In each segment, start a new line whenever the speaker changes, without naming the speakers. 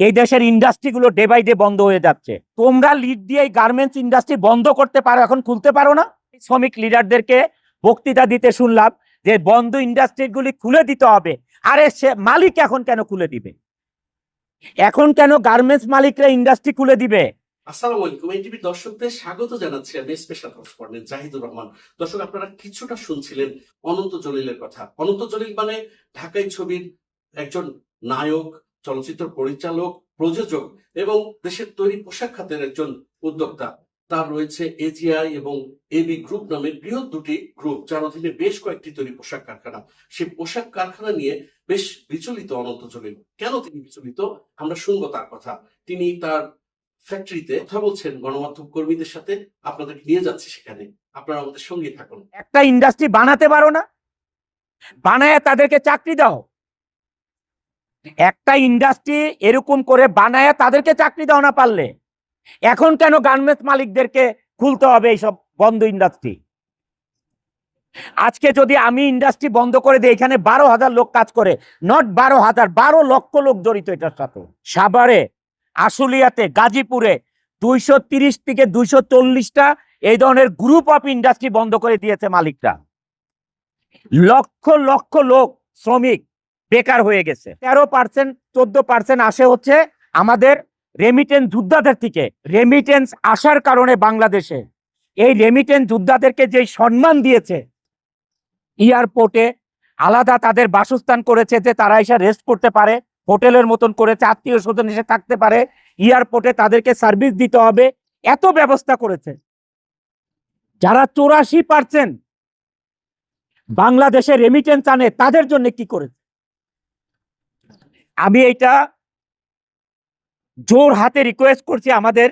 এই দেশের ইন্ডাস্ট্রিগুলো day by day বন্ধ হয়ে যাচ্ছে। তোমরা লিড দিয়ে এই গার্মেন্টস ইন্ডাস্ট্রি বন্ধ করতে পারো, এখন খুলতে পারো না। শ্রমিক লিডারদেরকে বক্তৃতা দিতে শুনলাম যে বন্ধ ইন্ডাস্ট্রিগুলি খুলে দিতে হবে। আরে সে মালিক এখন কেন খুলে দিবে? এখন কেন গার্মেন্টস মালিকরা ইন্ডাস্ট্রি খুলে দিবে?
আসসালামু আলাইকুম, এনটিভি দর্শকদের স্বাগত জানাচ্ছি আমি স্পেশাল করেসপন্ডেন্ট জাহিদুর রহমান। দর্শক, আপনারা কিছুটা শুনছিলেন অনন্ত জলিলের কথা। অনন্ত জলিল মানে ঢাকাই ছবির একজন নায়ক, চলচ্চিত্র পরিচালক, প্রযোজক এবং দেশের তৈরি পোশাক খাতের একজন উদ্যোক্তা। তার রয়েছে এজিআই এবং এবি গ্রুপ নামের বৃহৎ দুটি গ্রুপ, যার অধীনে বেশ কয়েকটি তৈরি পোশাক কারখানা। সেই পোশাক কারখানা নিয়ে বেশ বিচলিত অনন্ত জলিল। কেন তিনি বিচলিত আমরা শুনবো তার কথা। তিনি তার ফ্যাক্টরিতে কথা বলছেন গণমাধ্যম কর্মীদের সাথে, আপনাদেরকে নিয়ে যাচ্ছে সেখানে, আপনারা আমাদের সঙ্গে থাকুন।
একটা ইন্ডাস্ট্রি বানাতে পারো না, বানায় তাদেরকে চাকরি দাও। একটা ইন্ডাস্ট্রি এরকম করে বানায় তাদেরকে চাকরি দাও না পারলে। এখন কেন গার্মেন্টস মালিকদেরকে খুলতে হবে এইসব বন্ধ ইন্ডাস্ট্রি? আজকে যদি আমি ইন্ডাস্ট্রি বন্ধ করে দিই, এখানে 12,000 লোক কাজ করে, নট 12,000, 12 লক্ষ লোক জড়িত এটার সাথে। সাভারে, আশুলিয়াতে, গাজীপুরে 230 থেকে 240টা এই ধরনের গ্রুপ অফ ইন্ডাস্ট্রি বন্ধ করে দিয়েছে মালিকরা। লক্ষ লক্ষ লোক শ্রমিক বেকার হয়ে গেছে। 13%, 14% আসে হচ্ছে আমাদের রেমিটেন্স যোদ্ধাদের থেকে। রেমিটেন্স আসার কারণে বাংলাদেশে এই রেমিটেন্স যোদ্ধাদেরকে যে সম্মান দিয়েছে, এয়ারপোর্টে আলাদা তাদের বাসস্থান করেছে যে তারা এসে রেস্ট করতে পারে, হোটেলের মতন করেছে, আত্মীয় স্বজন এসে থাকতে পারে, এয়ারপোর্টে তাদেরকে সার্ভিস দিতে হবে, এত ব্যবস্থা করেছে। যারা 84% বাংলাদেশে রেমিটেন্স আনে তাদের জন্য কি করেছে? আমি এটা জোর হাতে রিকোয়েস্ট করছি আমাদের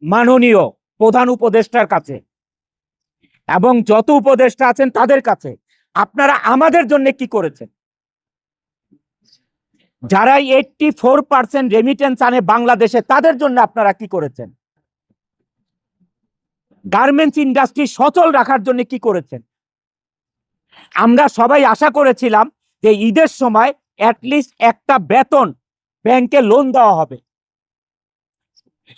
মাননীয় প্রধান উপদেষ্টার কাছে এবং যত উপদেষ্টা আছেন তাদের কাছে, আপনারা আমাদের জন্য কি করেছেন? যারা 84% রেমিটেন্স আনে বাংলাদেশে তাদের জন্য আপনারা কি করেছেন? গার্মেন্টস ইন্ডাস্ট্রি সচল রাখার জন্য কি করেছেন? আমরা সবাই আশা করেছিলাম যে ঈদের সময় অ্যাটলিস্ট একটা বেতন ব্যাংকে লোন দেওয়া হবে।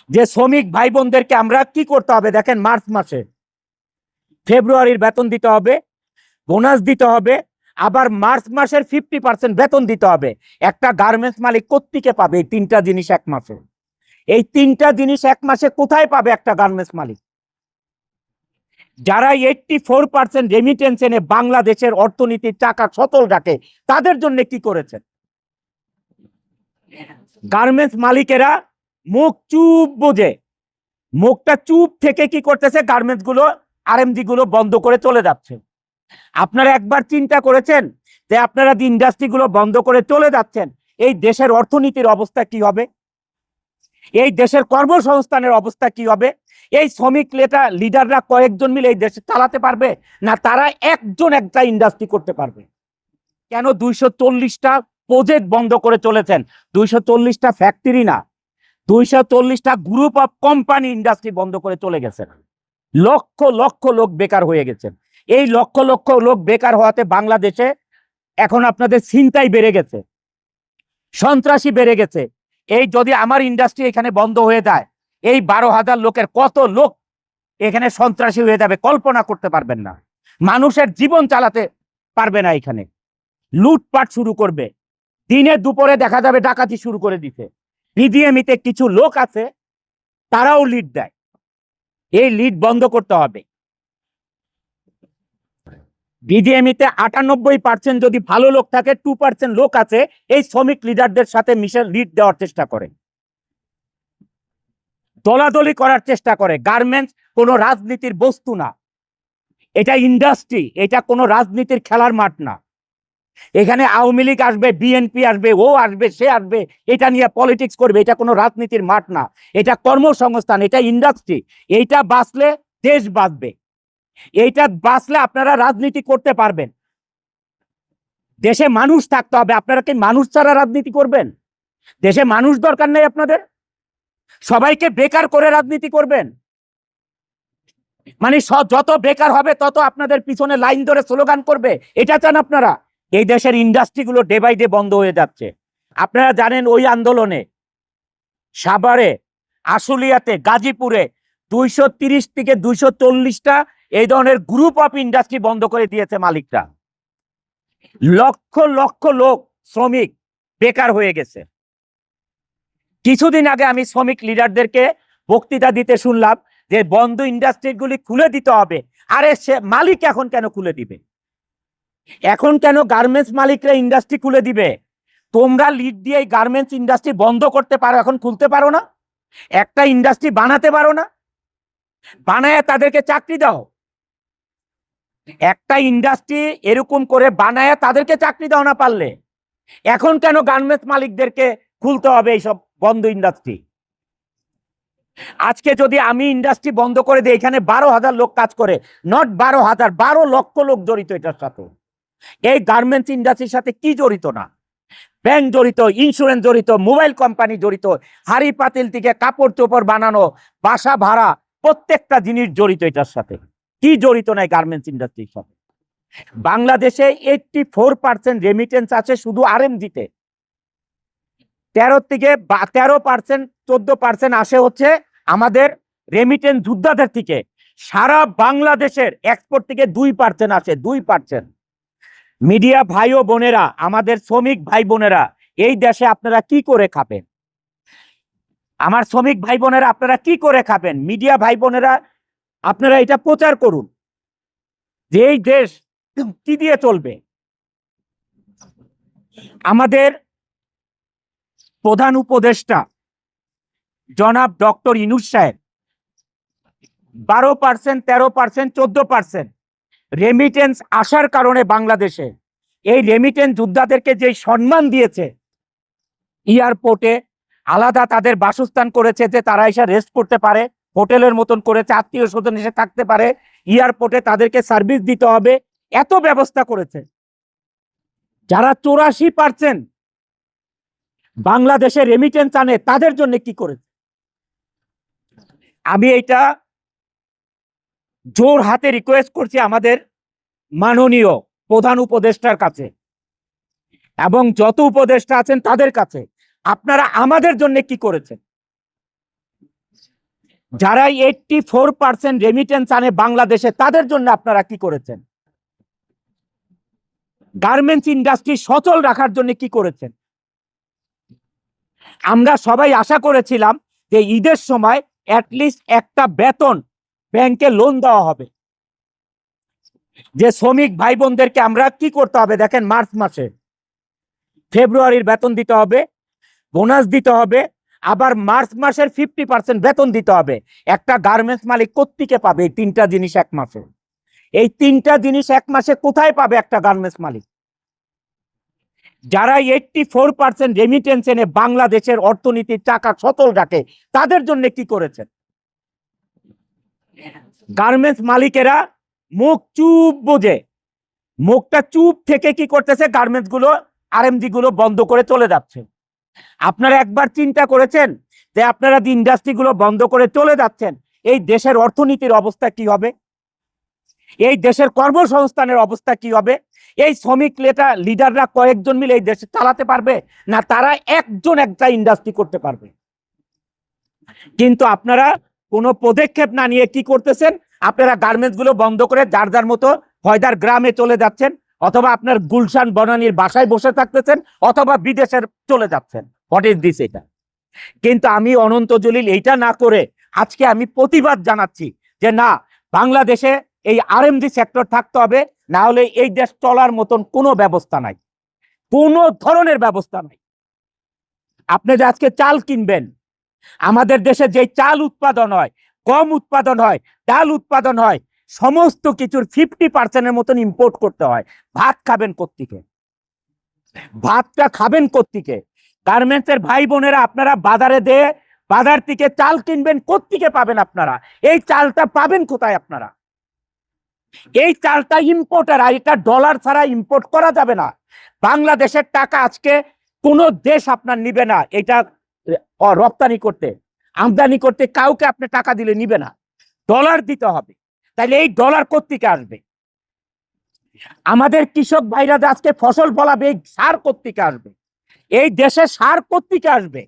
যে শ্রমিক ভাই বোনদেরকে আমরা কি করতে হবে দেখেন, মার্চ মাসে ফেব্রুয়ারির বেতন দিতে হবে, বোনাস দিতে হবে, আবার মার্চ মাসের 50% বেতন দিতে হবে। একটা গার্মেন্টস মালিক কোত্থেকে পাবে এই তিনটা জিনিস এক মাসে? এই তিনটা জিনিস এক মাসে কোথায় পাবে একটা গার্মেন্টস মালিক? যারা 84% রেমিটেন্স এনে বাংলাদেশের অর্থনীতির চাকা সচল রাখে তাদের জন্য কি করেছেন? গার্মেন্টস মালিকেরা মুখ চুপ বোঝে, মুখটা চুপ থেকে কি করতেছে, গার্মেন্টস গুলো আরএমজি গুলো বন্ধ করে চলে যাচ্ছে। আপনারা একবার চিন্তা করেছেন যে আপনারা যে ইন্ডাস্ট্রি গুলো বন্ধ করে চলে যাচ্ছেন, এই দেশের অর্থনীতির অবস্থা কি হবে? এই দেশের কর্মসংস্থানের অবস্থা কি হবে? এই শ্রমিক লিডাররা কয়েকজন মিলে এই দেশে চালাতে পারবে না? তারা একজন একটা ইন্ডাস্ট্রি করতে পারবে? কেন 240টা প্রজেক্ট বন্ধ করে চলেছেন? 240টা ফ্যাক্টরি না, 240টা গ্রুপ অফ কোম্পানি ইন্ডাস্ট্রি বন্ধ করে চলে গেছেন। লক্ষ লক্ষ লোক বেকার হয়ে গেছেন। এই লক্ষ লক্ষ লোক বেকার হওয়াতে বাংলাদেশে এখন আপনাদের ছিনতাই বেড়ে গেছে, সন্ত্রাসী বেড়ে গেছে। এই যদি আমার ইন্ডাস্ট্রি এখানে বন্ধ হয়ে যায়, এই 12,000 লোকের কত লোক এখানে সন্ত্রাসী হয়ে যাবে কল্পনা করতে পারবেন না। মানুষের জীবন চালাতে পারবে না, এখানে লুটপাট শুরু করবে, দিনে দুপুরে দেখা যাবে ডাকাতি শুরু করে দিতে। বিজিএমইতে কিছু লোক আছে তারাও লিড দেয়, এই লিড বন্ধ করতে হবে। বিজিএমইতে 98% যদি ভালো লোক থাকে, 2% লোক আছে এই শ্রমিক লিডারদের সাথে মিশে লিড দেওয়ার চেষ্টা করে, দলাদলি করার চেষ্টা করে। গার্মেন্টস কোনো রাজনীতির বস্তু না, এটা ইন্ডাস্ট্রি, এটা কোনো রাজনীতির খেলার মাঠ না। এখানে আওয়ামী লীগ আসবে, বিএনপি আসবে, ও আসবে, সে আসবে, এটা নিয়ে পলিটিক্স করবে। এটা কোনো রাজনীতির মাঠ না, এটা কর্মসংস্থান, এটা ইন্ডাস্ট্রি। এইটা বাঁচলে দেশ বাঁচবে, এইটা বাঁচলে আপনারা রাজনীতি করতে পারবেন। দেশে মানুষ থাকতে হবে। আপনারা কি মানুষ ছাড়া রাজনীতি করবেন? দেশে মানুষ দরকার নেই আপনাদের? সবাইকে বেকার করে রাজনীতি করবেন? মানে যত বেকার হবে তত আপনাদের পিছনে লাইন ধরে স্লোগান করবে, এটা চান আপনারা? এই দেশের ইন্ডাস্ট্রিগুলো ডে বাই ডে বন্ধ হয়ে যাচ্ছে। আপনারা জানেন ওই আন্দোলনে সাভারে, আশুলিয়াতে, গাজীপুরে 230 থেকে 240টা এই ধরনের গ্রুপ অফ ইন্ডাস্ট্রি বন্ধ করে দিয়েছে মালিকরা। লক্ষ লক্ষ লোক শ্রমিক বেকার হয়ে গেছে। কিছুদিন আগে আমি শ্রমিক লিডারদেরকে বক্তৃতা দিতে শুনলাম যে বন্ধ ইন্ডাস্ট্রিগুলি খুলে দিতে হবে। আরে সে মালিক এখন কেন খুলে দিবে? এখন কেন গার্মেন্টস মালিকরা ইন্ডাস্ট্রি খুলে দিবে? তোমরা লিড দিয়ে গার্মেন্টস ইন্ডাস্ট্রি বন্ধ করতে পারো, এখন খুলতে পারো না? একটা ইন্ডাস্ট্রি বানাতে পারো না? বানায় তাদেরকে চাকরি দাও। একটা ইন্ডাস্ট্রি এরকম করে বানায় তাদেরকে চাকরি দাও না পারলে। এখন কেন গার্মেন্টস মালিকদেরকে খুলতে হবে এইসব বন্ধ ইন্ডাস্ট্রি? আজকে যদি আমি ইন্ডাস্ট্রি বন্ধ করে দিই, এখানে 12,000 লোক কাজ করে, নট 12,000, 12 লক্ষ লোক জড়িত এটার সাথে। এই গার্মেন্টস ইন্ডাস্ট্রির সাথে কি জড়িত না? ব্যাংক জড়িত, ইন্স্যুরেন্স জড়িত, মোবাইল কোম্পানি জড়িত, হাড়ি পাতিল থেকে কাপড় চোপড় বানানো, বাসা ভাড়া, প্রত্যেকটা জিনিস জড়িত এটার সাথে। কি জড়িত নাই গার্মেন্টস ইন্ডাস্ট্রির সাথে? বাংলাদেশে 84% রেমিটেন্স আছে শুধু আরএমজিতে। 13% 14% আসে হচ্ছে আমাদের রেমিটেন্স যোদ্ধাদের থেকে। সারা বাংলাদেশের এক্সপোর্ট থেকে 2% আসে, 2%। মিডিয়া ভাই ও বোনেরা, আমাদের শ্রমিক ভাই বোনেরা, এই দেশে আপনারা কি করে খাবেন? আমার শ্রমিক ভাই বোনেরা, আপনারা কি করে খাবেন? মিডিয়া ভাই বোনেরা, আপনারা এটা প্রচার করুন যে এই দেশ কি দিয়ে চলবে। আমাদের প্রধান উপদেষ্টা জনাব ডক্টর ইউনূস সাহেব 12%, 13%, 14% রেমিটেন্স আসার কারণে বাংলাদেশে এই রেমিটেন্স যোদ্ধাদেরকে যে সম্মান দিয়েছে, এয়ারপোর্টে আলাদা তাদের বাসস্থান করেছে যে তারা এসে রেস্ট করতে পারে, হোটেলের মতন করেছে, আত্মীয় স্বজন এসে থাকতে পারে, এয়ারপোর্টে তাদেরকে সার্ভিস দিতে হবে, এত ব্যবস্থা করেছে। যারা 84% বাংলাদেশে রেমিটেন্স আনে তাদের জন্য কি করেছে? আমি এইটা জোর হাতে রিকোয়েস্ট করছি আমাদের মাননীয় প্রধান উপদেষ্টার কাছে এবং যত উপদেষ্টা আছেন তাদের কাছে, আপনারা আমাদের জন্য কি করেছেন? যারা 84% রেমিটেন্স আনে বাংলাদেশে তাদের জন্য আপনারা কি করেছেন? গার্মেন্টস ইন্ডাস্ট্রি সচল রাখার জন্য কি করেছেন? আমরা সবাই আশা করেছিলাম যে ঈদের সময় অ্যাটলিস্ট একটা বেতন ব্যাংকে লোন দেওয়া হবে। যে শ্রমিক ভাই বোনদেরকে আমরা কি করতে হবে দেখেন, মার্চ মাসে ফেব্রুয়ারির বেতন দিতে হবে, বোনাস দিতে হবে, আবার মার্চ মাসের 50% বেতন দিতে হবে। একটা গার্মেন্টস মালিক কোত্থেকে পাবে এই 3টা জিনিস এক মাসে? এই 3টা জিনিস এক মাসে কোথায় পাবে একটা গার্মেন্টস মালিক? যারা 84% রেমিটেন্স এনে বাংলাদেশের অর্থনীতির চাকা সচল রাখে তাদের জন্য কি করেছেন? গার্মেন্টস মালিকেরা মুখ চুপ বোঝে, মুখটা চুপ থেকে কি করতেছে, গার্মেন্টস গুলো আরএমজি গুলো বন্ধ করে চলে যাচ্ছে। আপনারা একবার চিন্তা করেছেন যে আপনারা ইন্ডাস্ট্রি গুলো বন্ধ করে চলে যাচ্ছেন, এই দেশের অর্থনীতির অবস্থা কি হবে? এই দেশের কর্মসংস্থানের অবস্থা কি হবে? এই শ্রমিক লিডাররা কয়েকজন মিলে এই দেশে চালাতে পারবে না? তারা একজন একটা ইন্ডাস্ট্রি করতে পারবে। কিন্তু আপনারা কোনো পদক্ষেপ না নিয়ে কি করতেছেন? আপনারা গার্মেন্টস গুলো বন্ধ করে যার যার মতো হয়দার গ্রামে চলে যাচ্ছেন, অথবা আপনার গুলশান বনানীর বাসায় বসে থাকতেছেন, অথবা বিদেশের চলে যাচ্ছেন। What is this? এটা কিন্তু আমি অনন্ত জলিল এইটা না করে আজকে আমি প্রতিবাদ জানাচ্ছি যে না, বাংলাদেশে এই আরএমজি সেক্টর থাকতে হবে, না হলে এই দেশ চলার মতন কোনো ব্যবস্থা নাই, কোনো ধরনের ব্যবস্থা নাই। আপনি যে আজকে চাল কিনবেন, আমাদের দেশে যে চাল উৎপাদন হয়, গম উৎপাদন হয়, ডাল উৎপাদন হয়, সমস্ত কিছুর 50%-এর মতন ইম্পোর্ট করতে হয়। ভাত খাবেন কোত্থেকে? ভাতটা খাবেন কোত্থেকে? গার্মেন্টসের ভাই বোনেরা, আপনারা বাজার থেকে চাল কিনবেন, কোত্থেকে পাবেন আপনারা? এই চালটা পাবেন কোথায় আপনারা? এই চালটা ইম্পোর্টার, আর এটা ডলার ছাড়া ইম্পোর্ট করা যাবে না। বাংলাদেশের টাকা আজকে কোন দেশ আপনার নিবে না এটা রপ্তানি করতে, আমদানি করতে। কাউকে আপনি টাকা দিলে নিবে না, ডলার দিতে হবে। তাহলে এই ডলার কোত্থেকে আসবে? আমাদের কৃষক ভাইরা আজকে ফসল ফলাবে, এই সার কোত্থেকে আসবে? এই দেশে সার কোত্থেকে আসবে?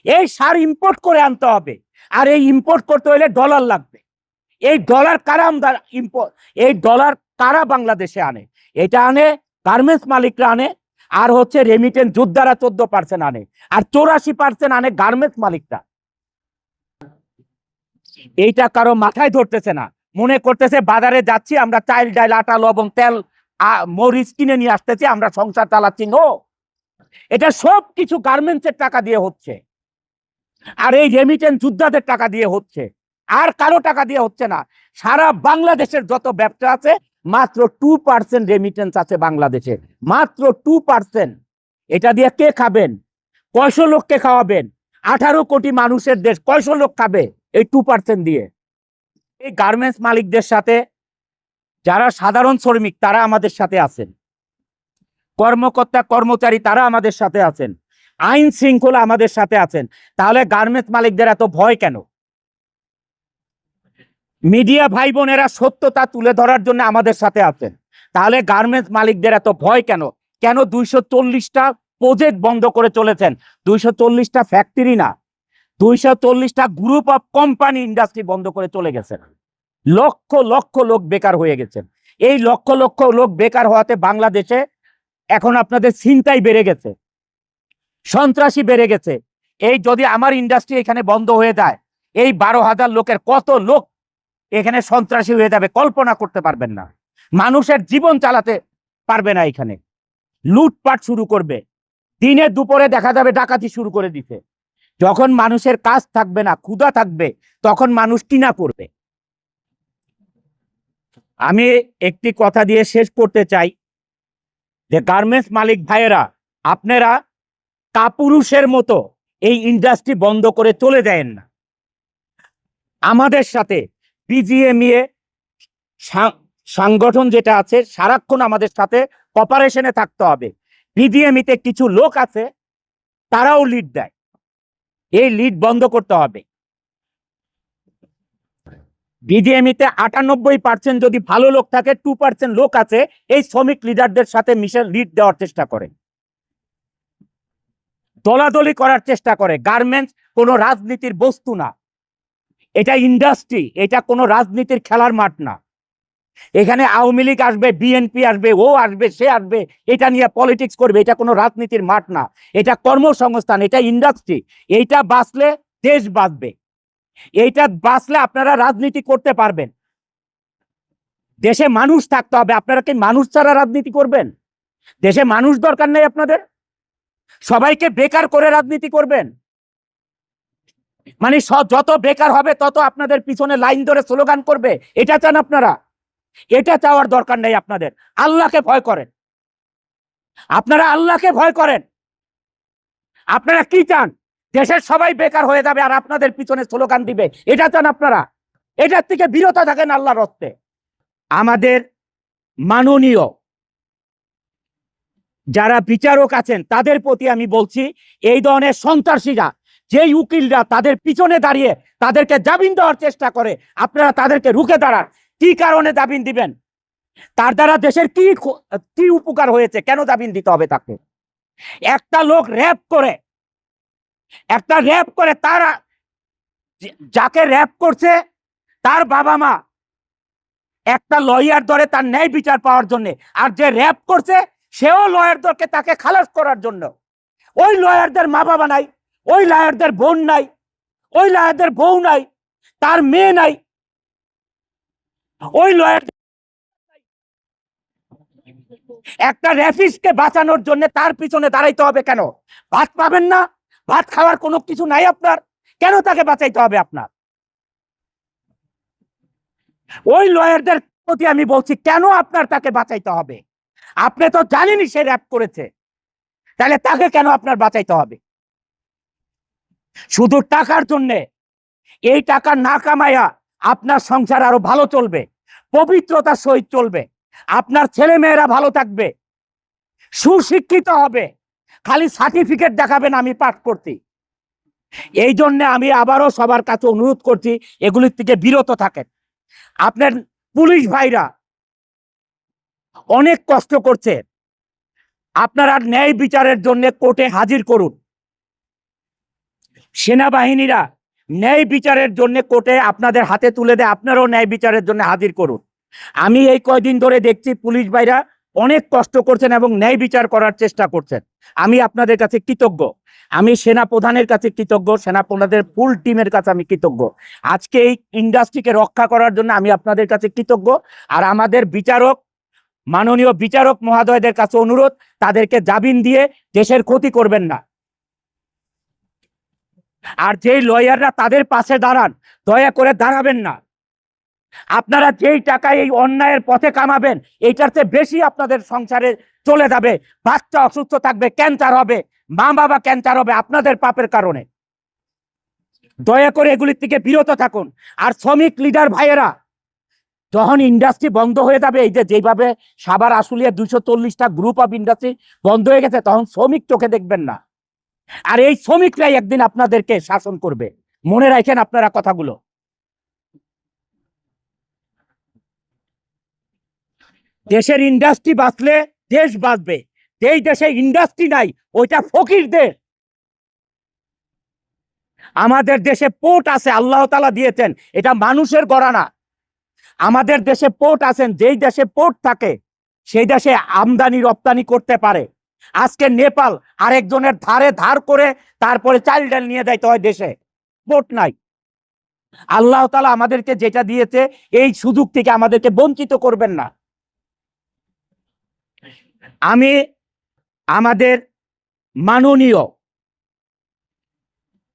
এই সার ইম্পোর্ট করে আনতে হবে, আর এই ইম্পোর্ট করতে হলে ডলার লাগবে। এই ডলার কারা ইম্পোর্ট, এই ডলার কারা বাংলাদেশে আনে? এটা আনে গার্মেন্টস মালিকরা আনে, আর হচ্ছে রেমিটেন্স যোদ্ধারা 14% আনে, আর 84% আনে গার্মেন্টস মালিকরা। এইটা কারো মাথায় ধরতেছে না, মনে করতেছে বাজারে যাচ্ছি আমরা, চাল ডাল আটা লবণ তেল মরিচ কিনে নিয়ে আসতেছি, আমরা সংসার চালাচ্ছি। নো, এটা সব কিছু গার্মেন্টসের টাকা দিয়ে হচ্ছে, আর এই রেমিটেন্স যোদ্ধাদের টাকা দিয়ে হচ্ছে, আর কারো টাকা দিয়ে হচ্ছে না। সারা বাংলাদেশের যত ব্যবসা আছে মাত্র 2% রেমিটেন্স আছে বাংলাদেশে, মাত্র 2%। এটা দিয়ে কে খাবেন? কয়শো লোককে খাওয়াবেন? 18 কোটি মানুষের দেশ, কয়শো লোক খাবে এই 2% দিয়ে? এই গার্মেন্টস মালিকদের সাথে যারা সাধারণ শ্রমিক তারা আমাদের সাথে আছেন, কর্মকর্তা কর্মচারী তারা আমাদের সাথে আছেন, আইন শৃঙ্খলা আমাদের সাথে আছেন। তাহলে গার্মেন্টস মালিকদের এত ভয় কেন? মিডিয়া ভাই বোনেরা সত্যতা তুলে ধরার জন্য আমাদের সাথে আছেন, তাহলে গার্মেন্টস মালিকদের এত ভয় কেন? কেন 240টা প্রজেক্ট বন্ধ করে চলেছেন? 240টা ফ্যাক্টরি না, 240টা গ্রুপ অফ কোম্পানি ইন্ডাস্ট্রি বন্ধ করে চলে গেছেন। লক্ষ লক্ষ লোক বেকার হয়ে গেছেন। এই লক্ষ লক্ষ লোক বেকার হওয়াতে বাংলাদেশে এখন আপনাদের ছিনতাই বেড়ে গেছে, সন্ত্রাসী বেড়ে গেছে। এই যদি আমার ইন্ডাস্ট্রি এখানে বন্ধ হয়ে যায়, এই 12,000 লোকের কত লোক এখানে সন্ত্রাসী হয়ে যাবে কল্পনা করতে পারবেন না। মানুষের জীবন চালাতে পারবে না, এখানে লুটপাট শুরু করবে, দিনে দুপুরে দেখা যাবে ডাকাতি শুরু করে দিতে। যখন মানুষের কাজ থাকবে না, ক্ষুধা থাকবে, তখন মানুষ কিনা করবে। আমি একটি কথা দিয়ে শেষ করতে চাই যে গার্মেন্টস মালিক ভাইয়েরা, আপনারা কাপুরুষের মতো এই ইন্ডাস্ট্রি বন্ধ করে চলে যায়েন না। আমাদের সাথে বিজিএমইএ সংগঠন যেটা আছে সারাক্ষণ আমাদের সাথে কপারেশনে থাকতে হবে। বিজিএমইতে কিছু লোক আছে তারাও লিড দেয়, এই লিড বন্ধ করতে হবে। বিজিএমইতে 98% যদি ভালো লোক থাকে, 2% লোক আছে এই শ্রমিক লিডারদের সাথে মিশে লিড দেওয়ার চেষ্টা করে, দলাদলি করার চেষ্টা করে। গার্মেন্টস কোনো রাজনীতির বস্তু না, এটা ইন্ডাস্ট্রি, এটা কোনো রাজনীতির খেলার মাঠ না। এখানে আওয়ামী লীগ আসবে, বিএনপি আসবে, ও আসবে, সে আসবে, এটা নিয়ে পলিটিক্স করবে। এটা কোনো রাজনীতির মাঠ না, এটা কর্মসংস্থান, এটা ইন্ডাস্ট্রি। এইটা বাঁচলে দেশ বাঁচবে, এইটা বাঁচলে আপনারা রাজনীতি করতে পারবেন। দেশে মানুষ থাকতে হবে। আপনারা কি মানুষ ছাড়া রাজনীতি করবেন? দেশে মানুষ দরকার নেই আপনাদের? সবাইকে বেকার করে রাজনীতি করবেন? মানে যত বেকার হবে তত আপনাদের পিছনে লাইন ধরে স্লোগান করবে, এটা চান আপনারা? এটা চাওয়ার দরকার নেই আপনাদের। আল্লাহকে ভয় করেন, আপনারা আল্লাহকে ভয় করেন। আপনারা কি চান? দেশের সবাই বেকার হয়ে যাবে আর আপনাদের পিছনে স্লোগান দিবে, এটা চান আপনারা? এটার থেকে বিরত থাকেন আল্লাহর হস্তে। আমাদের মাননীয় যারা বিচারক আছেন তাদের প্রতি আমি বলছি, এই ধরনের সন্ত্রাসীরা, যেই উকিলরা তাদের পিছনে দাঁড়িয়ে তাদেরকে জামিন দেওয়ার চেষ্টা করে, আপনারা তাদেরকে রুখে দাঁড়ান। কি কারণে জামিন দিবেন? তার দ্বারা দেশের কি উপকার হয়েছে? কেন জামিন দিতে হবে তাকে? একটা লোক র্যাপ করে তার যাকে র্যাপ করছে তার বাবা মা একটা লয়ার ধরে তার ন্যায় বিচার পাওয়ার জন্য, আর যে র্যাপ করছে সেও লয়ার ধরকে তাকে খালাস করার জন্য। ওই লয়ারদের মা বাবা নাই, ওই লয়ারদের বোন নাই, ওই লয়ারদের বউ নাই, তার মেয়ে নাই, ওই লয়ার একটা র্যাপিস্টকে বাঁচানোর জন্য তার পিছনে দাঁড়াইতে হবে কেন? ভাত পাবেন না, ভাত খাওয়ার কোনো কিছু নাই আপনার, কেন তাকে বাঁচাইতে হবে আপনার? ওই লয়ারদের প্রতি আমি বলছি, কেন আপনার তাকে বাঁচাইতে হবে? আপনি তো জানেনই সে র্যাপ করেছে, তাহলে তাকে কেন আপনার বাঁচাইতে হবে? শুধু টাকার জন্যে। এই টাকা না কামাইয়া আপনার সংসার আরো ভালো চলবে, পবিত্রতার সহিত চলবে, আপনার ছেলে মেয়েরা ভালো থাকবে, সুশিক্ষিত হবে। খালি সার্টিফিকেট দেখাবেন আমি পাঠ করছি। এই জন্য আমি আবারও সবার কাছে অনুরোধ করছি, এগুলির থেকে বিরত থাকেন। আপনার পুলিশ ভাইরা অনেক কষ্ট করছে, আপনারা ন্যায় বিচারের জন্য কোর্টে হাজির করুন। সেনাবাহিনীরা ন্যায় বিচারের জন্য কোর্টে আপনাদের হাতে তুলে দেয়, আপনারাও ন্যায় বিচারের জন্য হাজির করুন। আমি এই কয়দিন ধরে দেখছি পুলিশ ভাইরা অনেক কষ্ট করছেন এবং ন্যায় বিচার করার চেষ্টা করছেন। আমি আপনাদের কাছে কৃতজ্ঞ, আমি সেনা প্রধানের কাছে কৃতজ্ঞ, সেনা প্রধানের ফুল টিমের কাছে আমি কৃতজ্ঞ। আজকে এই ইন্ডাস্ট্রিকে রক্ষা করার জন্য আমি আপনাদের কাছে কৃতজ্ঞ। আর আমাদের বিচারক, মাননীয় বিচারক মহোদয়দের কাছে অনুরোধ, তাদেরকে জামিন দিয়ে দেশের ক্ষতি করবেন না। আর যেই লয়াররা তাদের পাশে দাঁড়ান, দয়া করে দাঁড়াবেন না। আপনারা যেই টাকায় এই অন্যায়ের পথে কামাবেন, এইটার চেয়ে বেশি আপনাদের সংসারে চলে যাবে। বাচ্চা অসুস্থ থাকবে, ক্যান্সার হবে, মা বাবা ক্যান্সার হবে আপনাদের পাপের কারণে। দয়া করে এগুলির থেকে বিরত থাকুন। আর শ্রমিক লিডার ভাইয়েরা, যখন ইন্ডাস্ট্রি বন্ধ হয়ে যাবে, এই যে যেভাবে সাভার আশুলিয়া 240টা গ্রুপ অফ ইন্ডাস্ট্রি বন্ধ হয়ে গেছে, তখন শ্রমিক চোখে দেখবেন না। আর এই শ্রমিকরাই একদিন আপনাদেরকে শাসন করবে, মনে রাখেন আপনারা কথাগুলো। দেশের ইন্ডাস্ট্রি বাঁচলে দেশ বাঁচবে। যেই দেশে ইন্ডাস্ট্রি নাই, ওইটা ফকির দেশ। আমাদের দেশে পোর্ট আছে, আল্লাহ তাআলা দিয়েছেন, এটা মানুষের গড়া না। আমাদের দেশে পোর্ট আছেন, যেই দেশে পোর্ট থাকে সেই দেশে আমদানি রপ্তানি করতে পারে। আজকে নেপাল আরেকজনের ধারে ধার করে তারপরে চাল ডাল নিয়ে যাইতে হয় দেশে, পোর্ট নাই। আল্লাহ তাআলা আমাদেরকে যেটা দিয়েছে, এই সুযোগ থেকে আমাদেরকে বঞ্চিত করবেন না। আমি আমাদের মাননীয়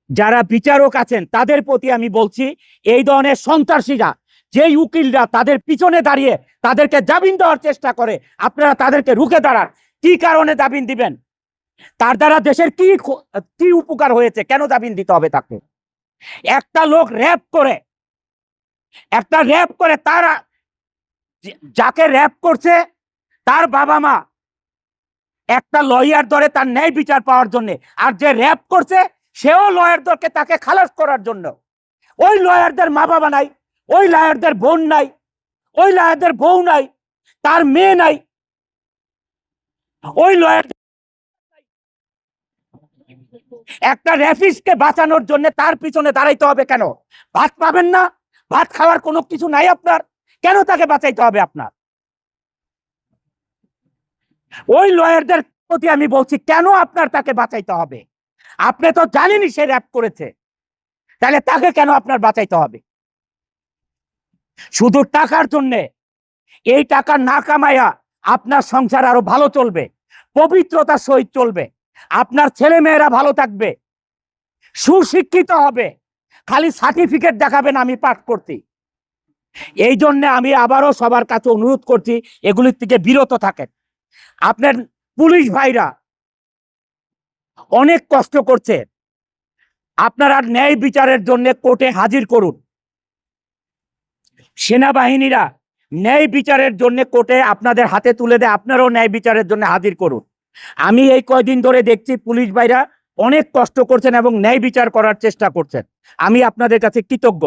যারা বিচারক আছেন তাদের প্রতি আমি বলছি, এই ধরনের সন্ত্রাসীরা, যেই উকিলরা তাদের পিছনে দাঁড়িয়ে তাদেরকে জামিন দেওয়ার চেষ্টা করে, আপনারা তাদেরকে রুখে দাঁড়ান। কি কারণে জামিন দিবেন? তার দ্বারা দেশের কি উপকার হয়েছে? কেন জামিন দিতে হবে তাকে? একটা লোক র্যাপ করে তারা, যাকে র্যাপ করছে তার বাবা মা একটা লয়ার ধরে তার ন্যায় বিচার পাওয়ার জন্য, আর যে র্যাপ করছে সেও লয়ার ধরকে তাকে খালাস করার জন্য। ওই লয়ারদের মা বাবা নাই, ওই লয়ারদের বোন নাই, ওই লয়ারদের বউ নাই, তার মেয়ে নাই, ওই লয়ার একটা র্যাপিস্টকে বাঁচানোর জন্য তার পিছনে দাঁড়াইতে হবে কেন? ভাত পাবেন না, ভাত খাওয়ার কোনো কিছু নাই আপনার, কেন তাকে বাঁচাইতে হবে আপনার? ওই লয়ারদের প্রতি আমি বলছি, কেন আপনার তাকে বাঁচাইতে হবে? আপনি তো জানেনই সে র‍্যাপ করেছে, তাহলে তাকে কেন আপনার বাঁচাইতে হবে? শুধু টাকার জন্য। এই টাকা না কামাইয়া আপনার সংসার আরো ভালো চলবে, পবিত্রতার সহিত চলবে, আপনার ছেলে মেয়েরা ভালো থাকবে, সুশিক্ষিত হবে। খালি সার্টিফিকেট দেখাবেন আমি পাঠ করছি। এই জন্য আমি আবারও সবার কাছে অনুরোধ করছি, এগুলির থেকে বিরত থাকেন। আপনার পুলিশ ভাইরা অনেক কষ্ট করছে, আপনারা ন্যায় বিচারের জন্য কোর্টে হাজির করুন। সেনাবাহিনীরা ন্যায় বিচারের জন্য কোর্টে আপনাদের হাতে তুলে দেয়, আপনারাও ন্যায় বিচারের জন্য হাজির করুন। আমি এই কয়দিন ধরে দেখছি পুলিশ ভাইরা অনেক কষ্ট করছেন এবং ন্যায় বিচার করার চেষ্টা করছেন। আমি আপনাদের কাছে কৃতজ্ঞ,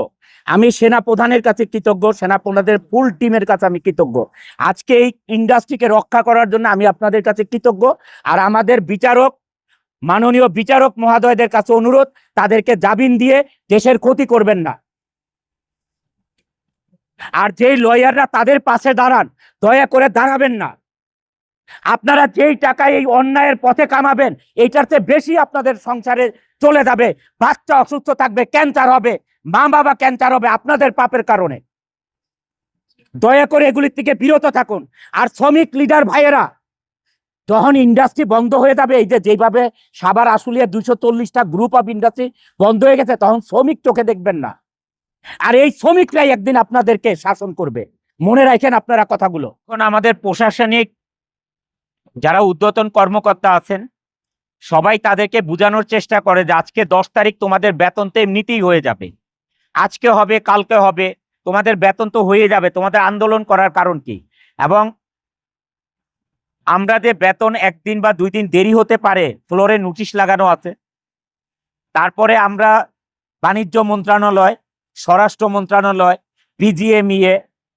আমি সেনা প্রধানের কাছে কৃতজ্ঞ, সেনা প্রধানের ফুল টিমের কাছে আমি কৃতজ্ঞ। আজকে এই ইন্ডাস্ট্রিকে রক্ষা করার জন্য আমি আপনাদের কাছে কৃতজ্ঞ। আর আমাদের বিচারক, মাননীয় বিচারক মহোদয়দের কাছে অনুরোধ, তাদেরকে জামিন দিয়ে দেশের ক্ষতি করবেন না। আর যেই লয়াররা তাদের পাশে দাঁড়ান, দয়া করে দাঁড়াবেন না। আপনারা যেই টাকায় এই অন্যায়ের পথে কামাবেন, এইটার চেয়ে বেশি আপনাদের সংসারে চলে যাবে। বাচ্চা অসুস্থ থাকবে, ক্যান্সার হবে, মা বাবা ক্যান্সার হবে আপনাদের পাপের কারণে। দয়া করে এগুলির থেকে বিরত থাকুন। আর শ্রমিক লিডার ভাইয়েরা, যখন ইন্ডাস্ট্রি বন্ধ হয়ে যাবে, এই যে যেভাবে সাভার আশুলিয়া 240টা গ্রুপ অফ ইন্ডাস্ট্রি বন্ধ হয়ে গেছে, তখন শ্রমিক চোখে দেখবেন না। আর এই শ্রমিকরাই একদিন আপনাদেরকে শাসন করবে, মনে রাখেন আপনারা কথাগুলো। এখন আমাদের প্রশাসনিক যারা ঊর্ধ্বতন কর্মকর্তা আছেন, সবাই তাদেরকে বোঝানোর চেষ্টা করে যে আজকে 10 তারিখ তোমাদের বেতন তো এমনিতেই হয়ে যাবে, আজকে হবে কালকে হবে, তোমাদের বেতন তো হয়ে যাবে, তোমাদের আন্দোলন করার কারণ কি? এবং আমরা যে বেতন 1 দিন বা 2 দিন দেরি হতে পারে, ফ্লোরে নোটিশ লাগানো আছে। তারপরে আমরা বাণিজ্য মন্ত্রণালয়, স্বরাষ্ট্র মন্ত্রণালয়, বিজিএমইএ,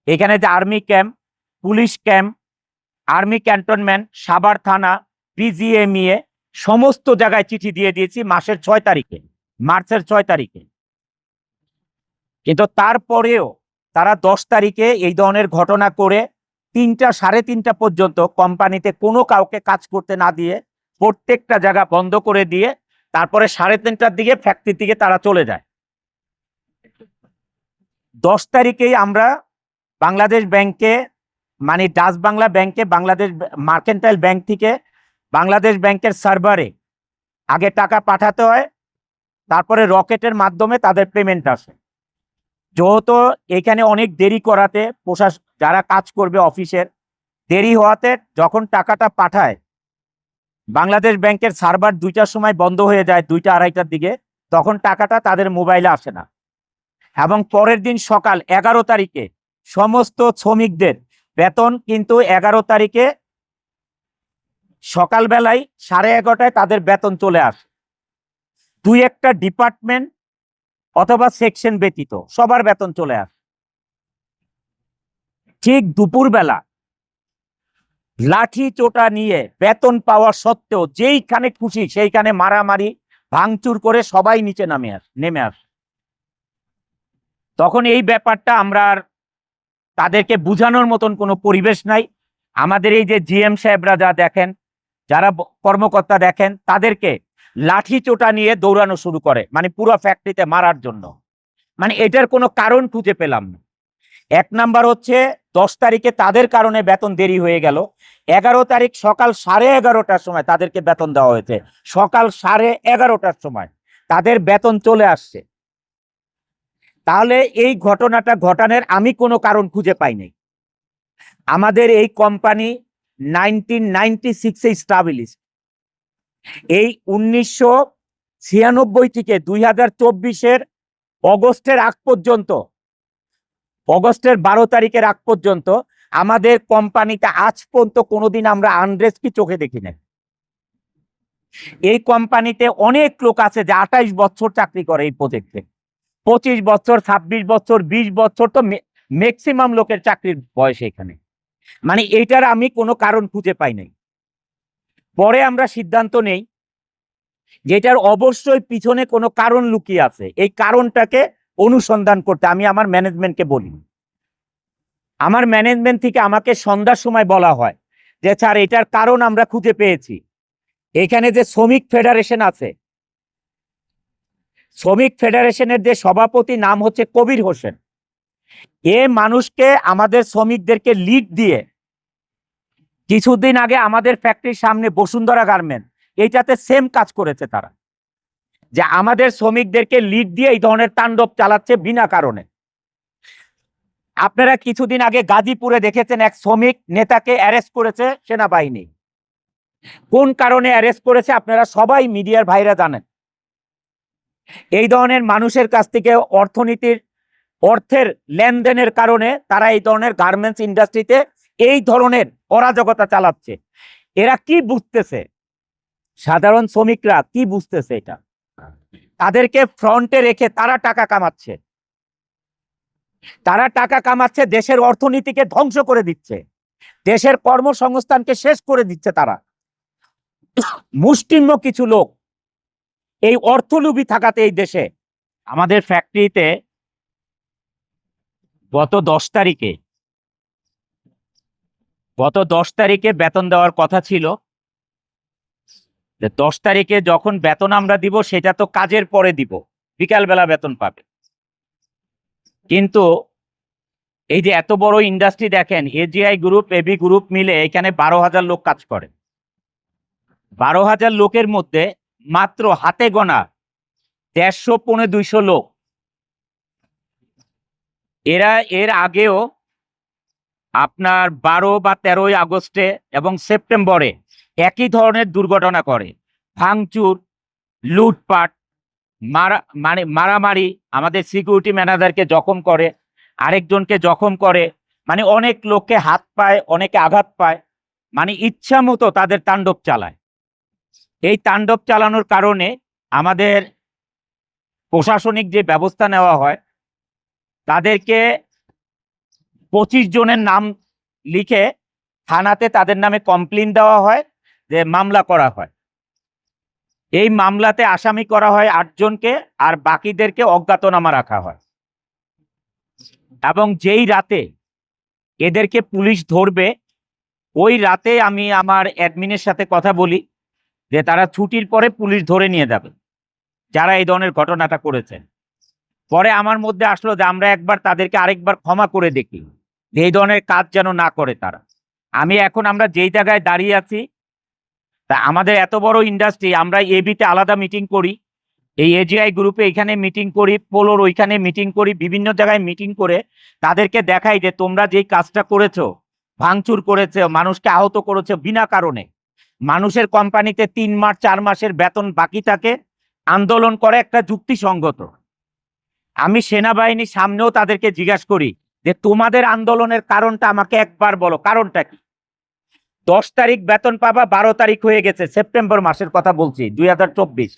এখানে যে army camp, police camp, army cantonment, Savar থানা, বিজিএমইএ, সমস্ত জায়গায় চিঠি দিয়ে দিয়েছি মাসের 6 তারিখে। মার্চের 6 তারিখে। কিন্তু তারপরেও তারা 10 তারিখে এই ধরনের ঘটনা করে 3টা সাড়ে 3টা পর্যন্ত কোম্পানিতে কোনো কাউকে কাজ করতে না দিয়ে প্রত্যেকটা জায়গা বন্ধ করে দিয়ে তারপরে 3:30টার দিকে ফ্যাক্টরি থেকে তারা চলে যায়। 10 তারিখেই আমরা বাংলাদেশ ব্যাংকে, মানে ডাচ বাংলা ব্যাংকে, বাংলাদেশ মার্কেন্টাইল ব্যাংক থেকে বাংলাদেশ ব্যাংকের সার্ভারে আগে টাকা পাঠাতে হয়, তারপরে রকেটের মাধ্যমে তাদের পেমেন্ট আসে। যেহেতু এখানে অনেক দেরি করাতে যারা কাজ করবে অফিসের দেরি হওয়াতে যখন টাকাটা পাঠায় বাংলাদেশ ব্যাংকের সার্ভার 2টার সময় বন্ধ হয়ে যায়, 2টা 2:30টার দিকে, তখন টাকাটা তাদের মোবাইলে আসে না। এবং পরের দিন সকাল 11 তারিখে সমস্ত শ্রমিকদের বেতন কিন্তু 11 তারিখে সকালবেলায় 11:30টায় তাদের বেতন চলে আসে। 2-1টা ডিপার্টমেন্ট অথবা সেকশন ব্যতীত সবার বেতন চলে আসে। ঠিক দুপুরবেলা লাঠি চোটা নিয়ে বেতন পাওয়া সত্ত্বেও যেইখানে খুশি সেইখানে মারামারি ভাঙচুর করে সবাই নিচে নেমে আসে। তখন এই ব্যাপারটা আমরা আর তাদেরকে বোঝানোর মতন কোনো পরিবেশ নাই। আমাদের এই যে জিএম সাহেবরা যা দেখেন, যারা কর্মকর্তা দেখেন, তাদেরকে লাঠি চোটা নিয়ে দৌড়ানো শুরু করে, মানে পুরো ফ্যাক্টরিতে মারার জন্য। মানে এটার কোনো কারণ খুঁজে পেলাম না। 1 নাম্বার হচ্ছে 10 তারিখে তাদের কারণে বেতন দেরি হয়ে গেল। 11 তারিখ সকাল 11:30টার সময় তাদেরকে বেতন দেওয়া হয়েছে। সকাল 11:30টার সময় তাদের বেতন চলে আসছে। তাহলে এই ঘটনাটা ঘটানোর আমি কোনো কারণ খুঁজে পাই নাই। আমাদের এই কোম্পানি 1996-এ স্টাবলিশ। এই 1996 থেকে 2024-এর অগস্টের আগ পর্যন্ত, অগস্টের 12 তারিখের আগ পর্যন্ত আমাদের কোম্পানিতে আজ পর্যন্ত কোনোদিন আমরা আনরেস্ট কি চোখে দেখি নাই। এই কোম্পানিতে অনেক লোক আছে যে 28 বছর চাকরি করে এই প্রজেক্টে, 25 বছর, 26 বছর, 20 বছর, তো ম্যাক্সিমাম লোকের চাকরির বয়স এখানে। মানে এইটার আমি কোনো কারণ খুঁজে পাই নাই। পরে আমরা সিদ্ধান্ত নেই যেটার অবশ্যই পিছনে কোনো কারণ লুকিয়ে আছে, এই কারণটাকে অনুসন্ধান করতে আমি আমার ম্যানেজমেন্টকে বলি। আমার ম্যানেজমেন্ট থেকে আমাকে সন্ধ্যার সময় বলা হয় যে স্যার এটার কারণ আমরা খুঁজে পেয়েছি। এখানে যে শ্রমিক ফেডারেশন আছে, শ্রমিক ফেডারেশনের যে সভাপতি নাম হচ্ছে কবির হোসেন, এ মানুষকে আমাদের শ্রমিকদেরকে লিড দিয়ে কিছুদিন আগে আমাদের ফ্যাক্টরির সামনে বসুন্ধরা গার্মেন্ট, এইটাতে সেম কাজ করেছে তারা, যে আমাদের শ্রমিকদেরকে লিড দিয়ে এই ধরনের তাণ্ডব চালাচ্ছে বিনা কারণে। আপনারা কিছুদিন আগে গাজীপুরে দেখেছেন এক শ্রমিক নেতাকে অ্যারেস্ট করেছে সেনাবাহিনী। কোন কারণে অ্যারেস্ট করেছে আপনারা সবাই মিডিয়ার ভাইরা জানেন। এই ধরনের মানুষের কাছ থেকে অর্থের লেনদেনের কারণে তারা এই ধরনের গার্মেন্টস ইন্ডাস্ট্রিতে এই ধরনের অরাজকতা চালাচ্ছে। এরা কি বুঝতেছে, সাধারণ শ্রমিকরা কি বুঝতেছে? এটা তাদেরকে ফ্রন্টে রেখে তারা টাকা কামাচ্ছে, তারা টাকা কামাচ্ছে, দেশের অর্থনীতিকে ধ্বংস করে দিচ্ছে, দেশের কর্মসংস্থানকে শেষ করে দিচ্ছে। তারা মুষ্টিম্য কিছু লোক এই অর্থলোভী থাকাতে এই দেশে আমাদের ফ্যাক্টরিতে গত 10 তারিখে বেতন দেওয়ার কথা ছিল। 10 তারিখে যখন বেতন আমরা দিব সেটা তো কাজের পরে দিব, বিকালবেলা বেতন পাবে। কিন্তু এই যে এত বড় ইন্ডাস্ট্রি দেখেন, এজিআই গ্রুপ, এবি গ্রুপ মিলে এখানে 12,000 লোক কাজ করে। 12,000 লোকের মধ্যে মাত্র হাতে গোনা 150-200 লোক এরা এর আগেও আপনার 12 বা 13 আগস্টে এবং সেপ্টেম্বরে একই ধরনের দুর্ঘটনা করে, ভাঙচুর, লুটপাট, মারামারি, আমাদের সিকিউরিটি ম্যানেজারকে জখম করে, আরেকজনকে জখম করে, মানে অনেক লোককে হাত পায়, অনেকে আঘাত পায়, মানে ইচ্ছা মতো তাদের তাণ্ডব চালায়। এই তাণ্ডব চালানোর কারণে আমাদের প্রশাসনিক যে ব্যবস্থা নেওয়া হয়, তাদেরকে 25 জনের নাম লিখে থানাতে তাদের নামে কমপ্লেইন দেওয়া হয়, যে মামলা করা হয়। এই মামলাতে আসামি করা হয় 8 জনকে, আর বাকিদেরকে অজ্ঞাতনামা রাখা হয়। এবং যেই রাতে এদেরকে পুলিশ ধরবে, ওই রাতে আমি আমার অ্যাডমিনের সাথে কথা বলি যে তারা ছুটির পরে পুলিশ ধরে নিয়ে যাবে যারা এই ধরনের ঘটনাটা করেছেন। পরে আমার মধ্যে আসলো যে আমরা একবার তাদেরকে আরেকবার ক্ষমা করে দেখি, যে এই ধরনের কাজ যেন না করে তারা। আমরা যেই জায়গায় দাঁড়িয়ে আছি, তা আমাদের এত বড় ইন্ডাস্ট্রি, আমরা এবিতে আলাদা মিটিং করি, এই এজিআই গ্রুপে এখানে মিটিং করি, পোলোর ওইখানে মিটিং করি, বিভিন্ন জায়গায় মিটিং করে তাদেরকে দেখাই যে তোমরা যেই কাজটা করেছো, ভাঙচুর করেছে, মানুষকে আহত করেছে বিনা কারণে, মানুষের কোম্পানিতে 3 মাস 4 মাসের বেতন বাকি থাকে, আন্দোলন করে একটা যুক্তিসঙ্গত। আমি সেনাবাহিনীর সামনেও তাদেরকে জিজ্ঞাসা করি যে তোমাদের আন্দোলনের কারণটা আমাকে একবার বলো, কারণটা কি? 10 তারিখ বেতন পাবা, 12 তারিখ হয়ে গেছে, সেপ্টেম্বর মাসের কথা বলছি 2024।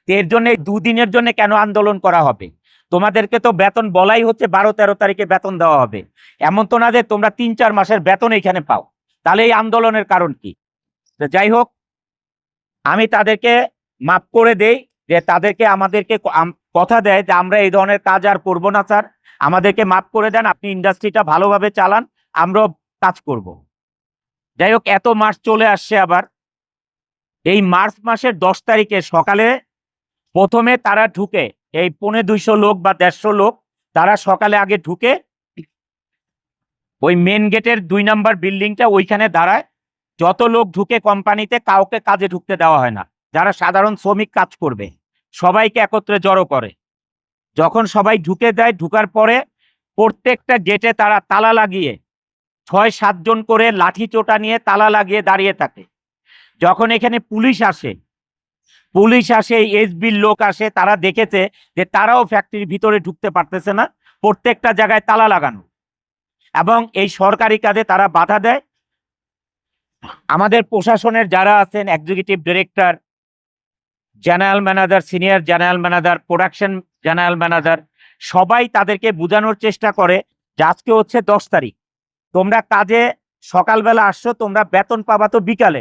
এর জন্য 2 দিনের জন্য কেন আন্দোলন করা হবে? তোমাদেরকে তো বেতন বলাই হচ্ছে 12-13 তারিখে বেতন দেওয়া হবে, এমন তো না যে তোমরা 3-4 মাসের বেতন এখানে পাও। তাহলে এই আন্দোলনের কারণ কি? তো যাই হোক, আমি তাদেরকে মাফ করে দেই, যে তাদেরকে আমাদেরকে কথা দেয় যে আমরা এই ধরনের কাজ আর করবো না স্যার, আমাদেরকে মাফ করে দেন, আপনি ইন্ডাস্ট্রিটা ভালোভাবে চালান, আমরাও কাজ করব। যাই হোক, এত মাস চলে আসছে। আবার এই মার্চ মাসের 10 তারিখে সকালে প্রথমে তারা ঢুকে, এই 250 লোক বা 150 লোক, তারা সকালে আগে ঢুকে ওই মেন গেটের 2 নাম্বার বিল্ডিংটা ওইখানে দাঁড়ায়। যত লোক ঢুকে কোম্পানিতে কাউকে কাজে ঢুকতে দেওয়া হয় না, যারা সাধারণ শ্রমিক কাজ করবে সবাইকে একত্রে জড়ো করে। যখন সবাই ঢুকে যায়, ঢুকার পরে প্রত্যেকটা গেটে তারা তালা লাগিয়ে 6-7 জন করে লাঠি চোটা নিয়ে তালা লাগিয়ে দাঁড়িয়ে থাকে। যখন এখানে পুলিশ আসে, এসবির লোক আসে, তারা দেখেছে যে তারাও ফ্যাক্টরির ভিতরে ঢুকতে পারতেছে না, প্রত্যেকটা জায়গায় তালা লাগানো, এবং এই সরকারি কাজে তারা বাধা দেয়। আমাদের প্রশাসনের যারা আছেন, executive director, general manager, senior general manager, production general manager, সবাই তাদেরকে বোঝানোর চেষ্টা করে যে আজকে হচ্ছে 10 তারিখ, তোমরা কাজে সকালবেলা আসছো, তোমরা বেতন পাবা তো বিকালে।